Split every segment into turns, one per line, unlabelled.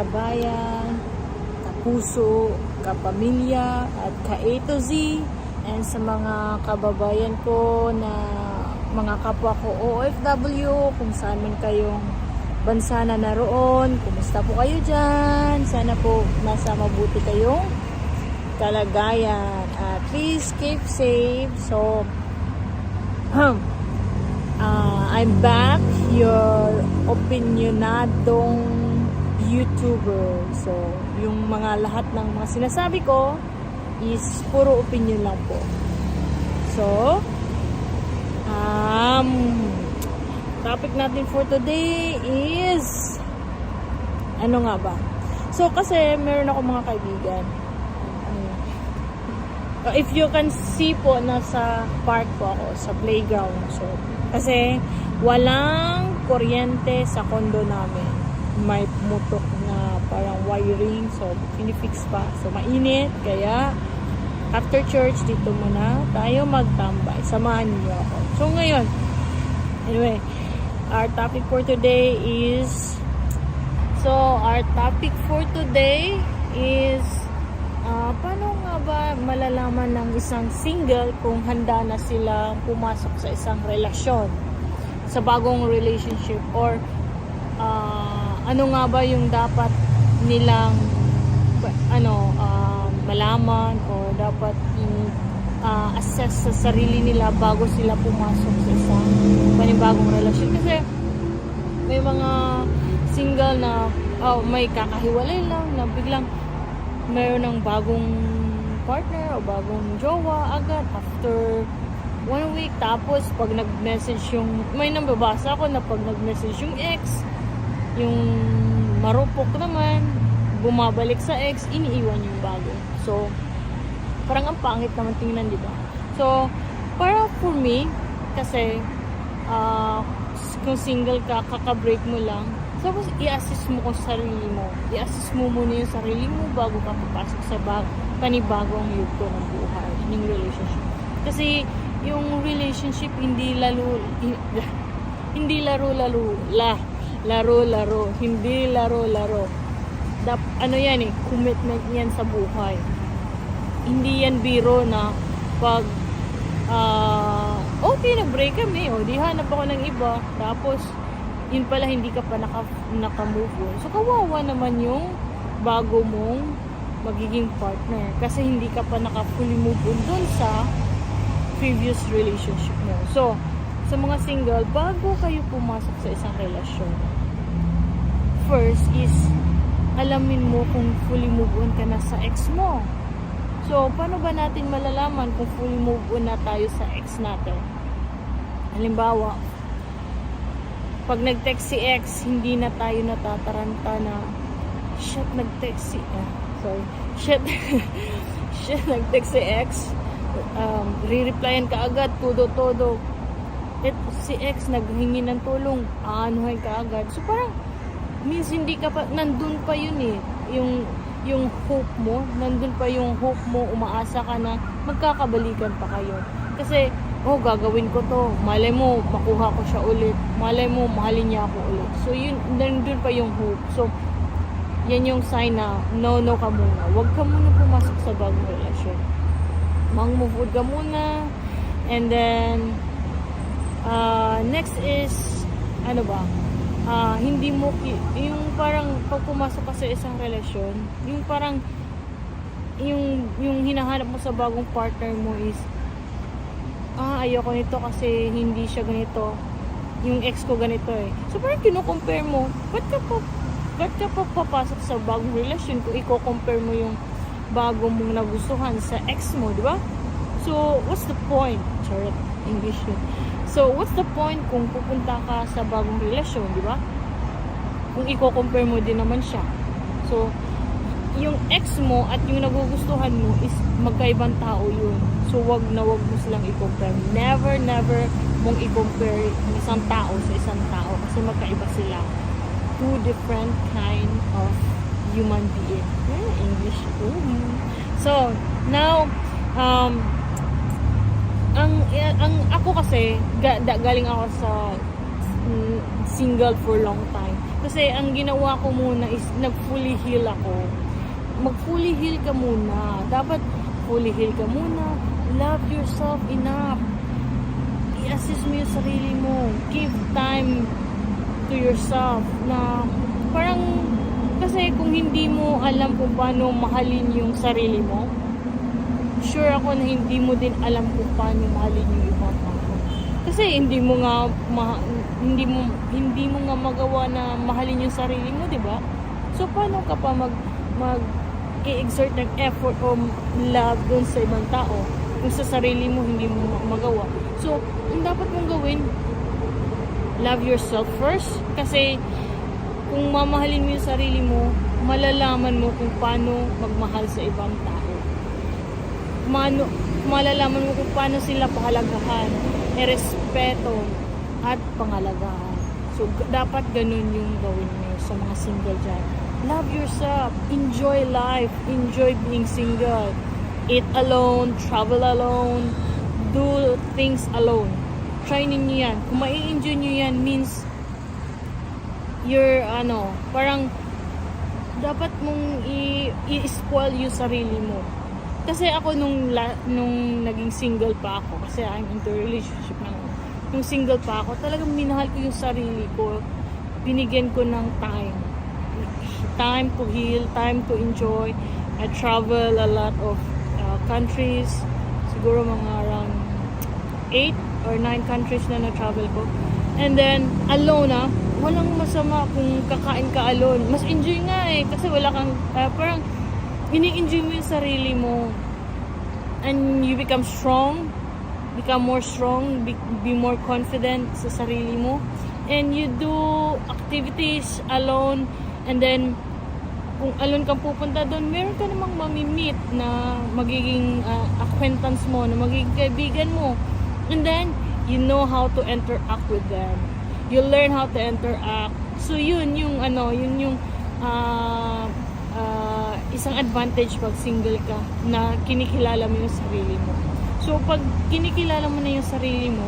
kabayan, kapuso, kapamilya, at ka-A to Z, and sa mga kababayan ko na mga kapwa ko OFW, kung saan man kayong bansa na naroon, kumusta po kayo dyan? Sana po nasa mabuti kayong kalagayan. Please keep safe. So, I'm back, your opinionadong YouTuber. So, yung mga lahat ng mga sinasabi ko is puro opinion lang po. So, topic natin for today is ano nga ba? So, kasi meron ako mga kaibigan. If you can see po, nasa park po ako, sa playground. So, kasi walang kuryente sa condo namin. May mutok na parang wiring. So, pinifix pa. So, mainit. Kaya, after church, dito muna tayo magtambay. Samahan niyo ako. So, ngayon, anyway, our topic for today is paano nga ba malalaman ng isang single kung handa na sila pumasok sa isang relasyon, sa bagong relationship, or ano nga ba yung dapat nilang malaman or dapat assess sa sarili nila bago sila pumasok sa isang panibagong relasyon. Kasi may mga single na may kakahiwalay lang na biglang mayroon ng bagong partner o bagong jowa agad after 1 week. Tapos pag nag-message may nababasa ako na pag nag-message yung ex, yung marupok naman, bumabalik sa ex, iniiwan yung bago. So, parang ang pangit naman tingnan, di ba? So, para for me, kasi kung single ka, kaka-break mo lang, tapos i-assess mo kung sarili mo. I-assess mo muna yung sarili mo bago ka papasok sa panibagong yugto ng buhay, ng relationship. Kasi yung relationship hindi laro, hindi laro. Ano yan commitment yan sa buhay. Hindi yan biro na pag okay, nag-break kami, di hanap ako ng iba, tapos yun pala hindi ka pa naka-move on. So, kawawa naman yung bago mong magiging partner kasi hindi ka pa naka-fully move on dun sa previous relationship mo. So, sa mga single, bago kayo pumasok sa isang relasyon, first is alamin mo kung fully move on ka na sa ex mo. So, paano ba natin malalaman kung fully move on na tayo sa ex natin? Halimbawa, pag nag-text si ex, hindi na tayo natataranta na nag-text si ex, re-replyan ka agad, todo. Si ex naghingi ng tulong, aanuhin ka agad. So parang means hindi ka pa, nandun pa yun yung hope mo, umaasa ka na magkakabalikan pa kayo. Kasi gagawin ko to, malay mo makuha ko siya ulit, malay mo mahalin niya ako ulit. So yun, nandun pa yung hope. So yan yung sign na no ka muna, wag ka muna pumasok sa bagong relasyon, mang-move on ka muna. And then next is hindi mo yung parang pag pumasok ka sa isang relasyon, yung parang yung hinahanap mo sa bagong partner mo is ayoko nito kasi hindi siya ganito, yung ex ko ganito So parang kino-compare mo, ba't ka pa papasok sa bagong relasyon kung i-compare mo yung bago mong nagustuhan sa ex mo, di ba? So what's the point? Charot, English yun. So what's the point kung pupunta ka sa bagong relasyon, di ba? Kung i-compare mo din naman siya. So yung ex mo at yung nagugustuhan mo is magkaibang tao yun. So wag mo silang i-compare. Never mong i-compare isang tao sa isang tao kasi magkaiba sila. Two different kind of human being. English. So now ang ako kasi galing ako sa single for long time. Kasi ang ginawa ko muna is nag-fully heal ako. Mag-fully heal ka muna. Dapat fully heal ka muna. Love yourself enough. I-assess mo yung sarili mo. Give time to yourself. Na parang, kasi kung hindi mo alam kung paano mahalin yung sarili mo, sure ako na hindi mo din alam kung paano mahalin yung ibang tao. Kasi hindi mo nga magawa na mahalin yung sarili mo, 'di ba? So paano ka pa i-exert ng effort o love doon sa ibang tao kung sa sarili mo hindi mo magawa? So, ang dapat mong gawin, love yourself first, kasi kung mamahalin mo yung sarili mo, malalaman mo kung paano magmahal sa ibang tao. Malalaman mo kung paano sila pahalagahan, respeto at pangalagahan. So, dapat ganun yung gawin nyo sa mga single dyan. Love yourself. Enjoy life. Enjoy being single. Eat alone. Travel alone. Do things alone. Try ninyo yan. Kung mai-enjoy nyo yan, means you're, parang dapat mong i-spoil yung sarili mo. Kasi ako nung naging single pa ako, kasi I'm into relationship na naman. Nung single pa ako, talagang minahal ko yung sarili ko. Binigyan ko ng time. Time to heal, time to enjoy. I travel a lot of countries. Siguro mga around 8 or 9 countries na na-travel ko. And then, alone walang masama kung kakain ka alone. Mas enjoy nga kasi wala kang, parang ini-enjoy mo yung sarili mo. And you become strong. Become more strong. Be more confident sa sarili mo. And you do activities alone. And then, kung alone kang pupunta doon, meron ka namang mamimit na magiging acquaintance mo, na magiging kaibigan mo. And then, you know how to interact with them. You learn how to interact. So, yun yung isang advantage pag single ka, na kinikilala mo yung sarili mo. So, pag kinikilala mo na yung sarili mo,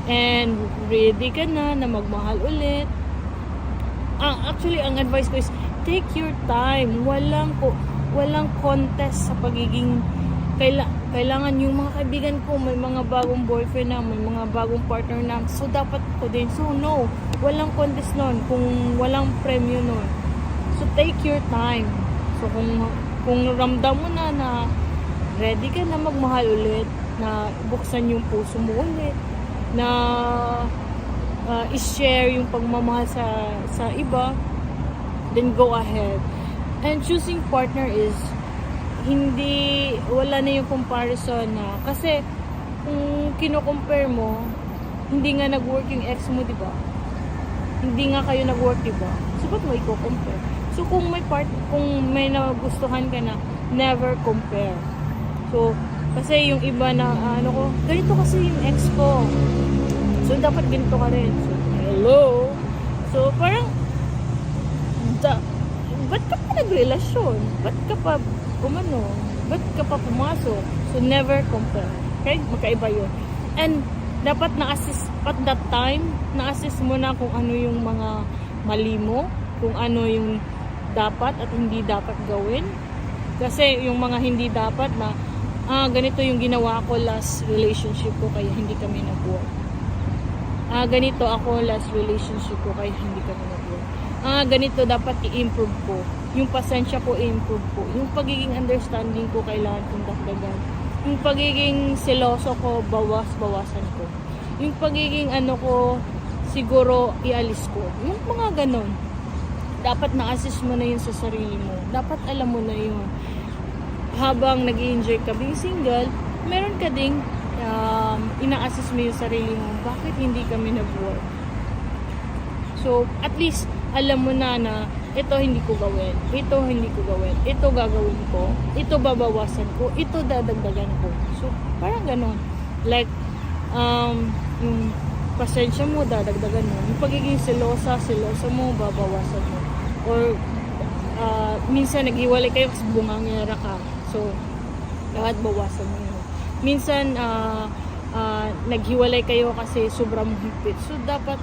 and ready ka na magmahal ulit, actually, ang advice ko is, take your time. Walang contest sa pagiging, kailangan yung mga kaibigan ko, may mga bagong boyfriend na, may mga bagong partner na, so dapat ko din. So, no. Walang contest nun, kung walang premyo nun. So, take your time. So, kung ramdam mo na ready ka na magmahal ulit, na buksan yung puso mo ulit, na i-share yung pagmamahal sa iba, then go ahead. And choosing partner is wala na yung comparison na, kasi kung kino-compare mo, hindi nga nag-work yung ex mo, di ba? Hindi nga kayo nag-work, di ba? So, ba't mo i-compare? So, kung may nagustuhan ka na, never compare. So, kasi yung iba na, ganito kasi yung ex ko. So, dapat ganito ka rin. So, hello? So, parang, ba't ka pa nagrelasyon? Ba't ka pa ba't ka pa pumasok? So, never compare. Okay? Magkaiba yun. And, dapat na-assist at that time, na-assist mo na kung ano yung mga mali mo, kung ano yung dapat at hindi dapat gawin. Kasi yung mga hindi dapat na, ganito yung ginawa ko last relationship ko, kaya hindi kami nag-work. Ganito ako last relationship ko, kaya hindi kami nag-work. Ganito dapat i-improve ko. Yung pasensya ko, i-improve ko. Yung pagiging understanding ko, kailangan kong dagdagan. Yung pagiging seloso ko, bawasan ko. Yung pagiging ko, siguro ialis ko. Yung mga ganon. Dapat na-assist mo na yun sa sarili mo. Dapat alam mo na yun. Habang nag-i-enjoy ka being single, meron ka ding ina-assist mo yung sarili mo. Bakit hindi kami nag-work? So, at least, alam mo na ito hindi ko gawin, ito hindi ko gawin, ito gagawin ko, ito babawasan ko, ito dadagdagan ko. So, parang ganon. Like, yung pasensya mo, dadagdagan mo. Yung pagiging selosa mo, babawasan mo. Or, minsan nag-iwalay kayo kasi bungangera ka. So, lahat bawasan mo yun. Minsan, naghiwalay kayo kasi sobrang higpit. So, dapat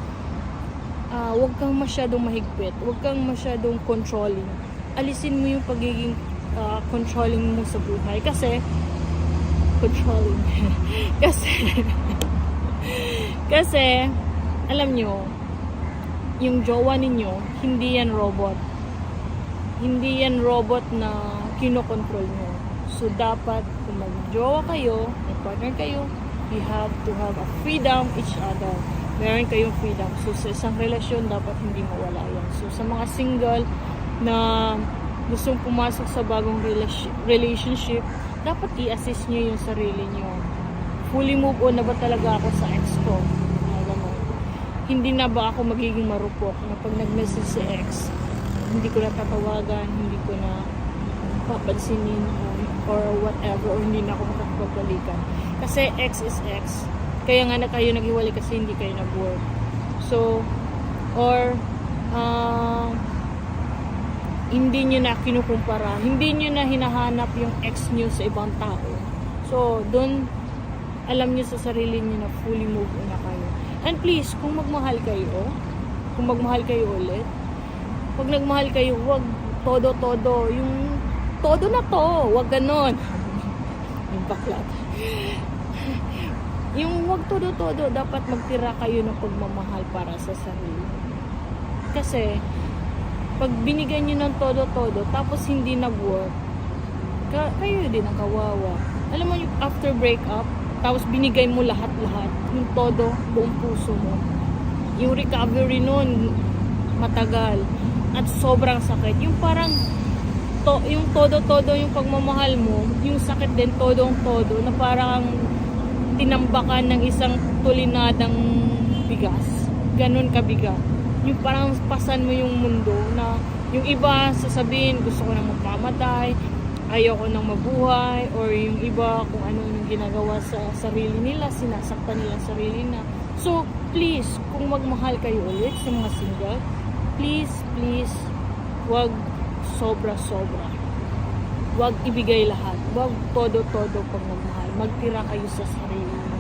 huwag kang masyadong mahigpit, huwag kang masyadong controlling. Alisin mo yung pagiging controlling mo sa buhay. Kasi, controlling. kasi, alam nyo, yung jowa ninyo, hindi yan robot. Hindi yan robot na kinokontrol nyo. So, dapat, kung mag-jowa kayo, mag-partner kayo, you have to have a freedom each other. Meron kayong freedom. So, sa isang relasyon, dapat hindi mawala yan. So, sa mga single na gustong pumasok sa bagong relationship, dapat i-assist nyo yung sarili nyo. Fully move on na ba talaga ako sa ex ko? Alam mo, hindi na ba ako magiging marupok na pag nag-message si ex, hindi ko na tatawagan, hindi ko na papansinin or whatever, or hindi na ako makapagbalikan. Kasi ex is ex. Kaya nga na kayo nag-iwalay kasi hindi kayo nag-work. So, or hindi nyo na kinukumpara, hindi nyo na hinahanap yung ex nyo sa ibang tao. So, doon, alam nyo sa sarili nyo na fully move on na kayo. And please, kung magmahal kayo ulit, pag nagmahal kayo, wag todo-todo. Yung todo na to, wag ganon. Yung baklat. Yung wag todo-todo, dapat magtira kayo ng pagmamahal para sa sarili. Kasi, pag binigyan nyo ng todo-todo, tapos hindi nag-work, kayo din ang kawawa. Alam mo, yung after breakup, tapos binigay mo lahat-lahat, yung todo, buong puso mo. Yung recovery nun, matagal. At sobrang sakit. Yung parang, yung todo-todo yung pagmamahal mo, yung sakit din, todong-todo, na parang tinambakan ng isang tulinadang bigas. Ganon kabigat. Yung parang pasan mo yung mundo na yung iba sasabihin gusto ko nang magmamatay, ayoko nang mabuhay, or yung iba kung ano yung ginagawa sa sarili nila, sinasaktan nila sarili na. So, please, kung magmahal kayo ulit sa mga single, please, wag sobra-sobra. Wag ibigay lahat. Wag todo-todo pag magmahal. Magtira kayo sa sarili mo.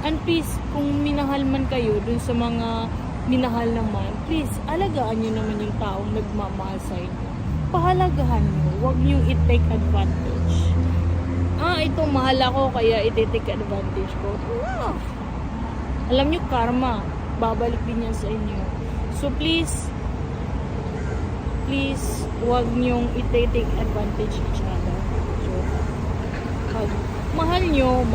And please, kung minahal man kayo dun sa mga minahal naman, please, alagaan nyo naman yung taong nagmamahal sa inyo. Pahalagahan nyo. Huwag nyo i-take advantage. Ito, mahal ako, kaya i-take advantage ko. Alam nyo, karma. Babalik din yan sa inyo. So, please, huwag nyo i-take advantage each other. So, pag mahal nyo.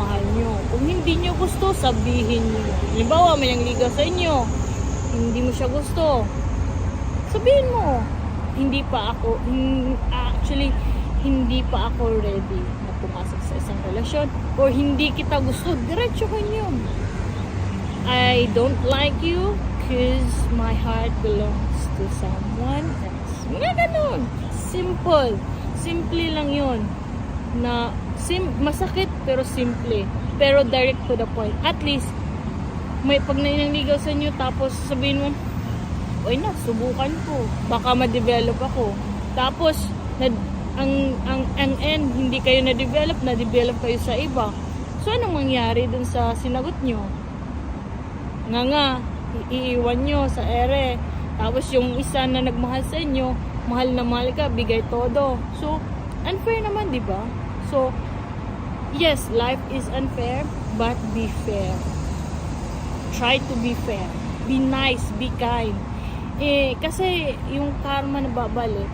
Kung hindi nyo gusto, sabihin nyo. Halimbawa, may nangligaw sa inyo, hindi mo siya gusto, sabihin mo, hindi pa ako ready na pumasok sa isang relasyon, or hindi kita gusto, diretso kayo. I don't like you because my heart belongs to someone else. Nga ganun. Simple lang yun. Na masakit pero simple, pero direct to the point. At least may pag nangligaw sa inyo, tapos sabihin mo, oy na, subukan ko, baka ma-develop ako. Tapos ang end, hindi kayo na-develop kayo sa iba. So anong mangyari dun sa sinagot nyo? Nga iiwan nyo sa ere. Tapos yung isa na nagmahal sa inyo, mahal na mahal ka, bigay todo. So unfair naman, di ba? So yes, life is unfair, but be fair. Try to be fair. Be nice, be kind. Kasi yung karma na babalik,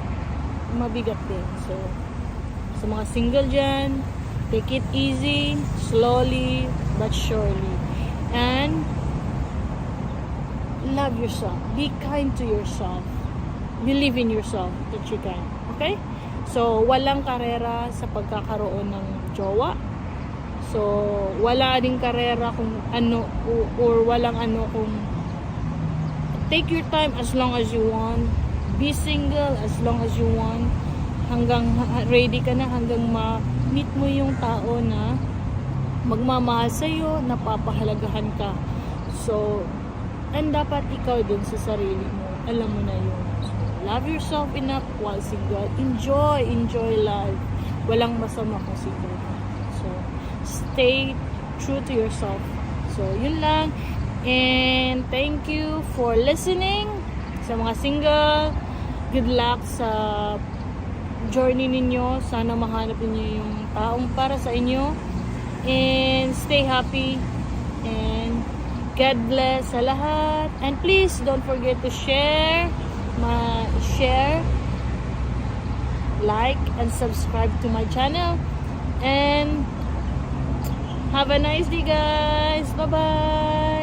mabigat din. So, sa mga single dyan, take it easy, slowly, but surely. And, love yourself. Be kind to yourself. Believe in yourself that you can. Okay? So, walang karera sa pagkakaroon ng jowa. So, wala ding karera kung ano, or walang ano kung take your time as long as you want. Be single as long as you want. Hanggang ready ka na, hanggang ma-meet mo yung tao na magmamahal sa'yo, napapahalagahan ka. So, and dapat ikaw din sa sarili mo. Alam mo na yun. So, love yourself enough while single. Enjoy life. Walang masama kung single. So, stay true to yourself. So, yun lang. And thank you for listening. Sa mga single, good luck sa journey ninyo. Sana mahanap niyo yung taong para sa inyo. And stay happy. And God bless sa lahat. And please don't forget to share, like, and subscribe to my channel. And have a nice day, guys. Bye-bye.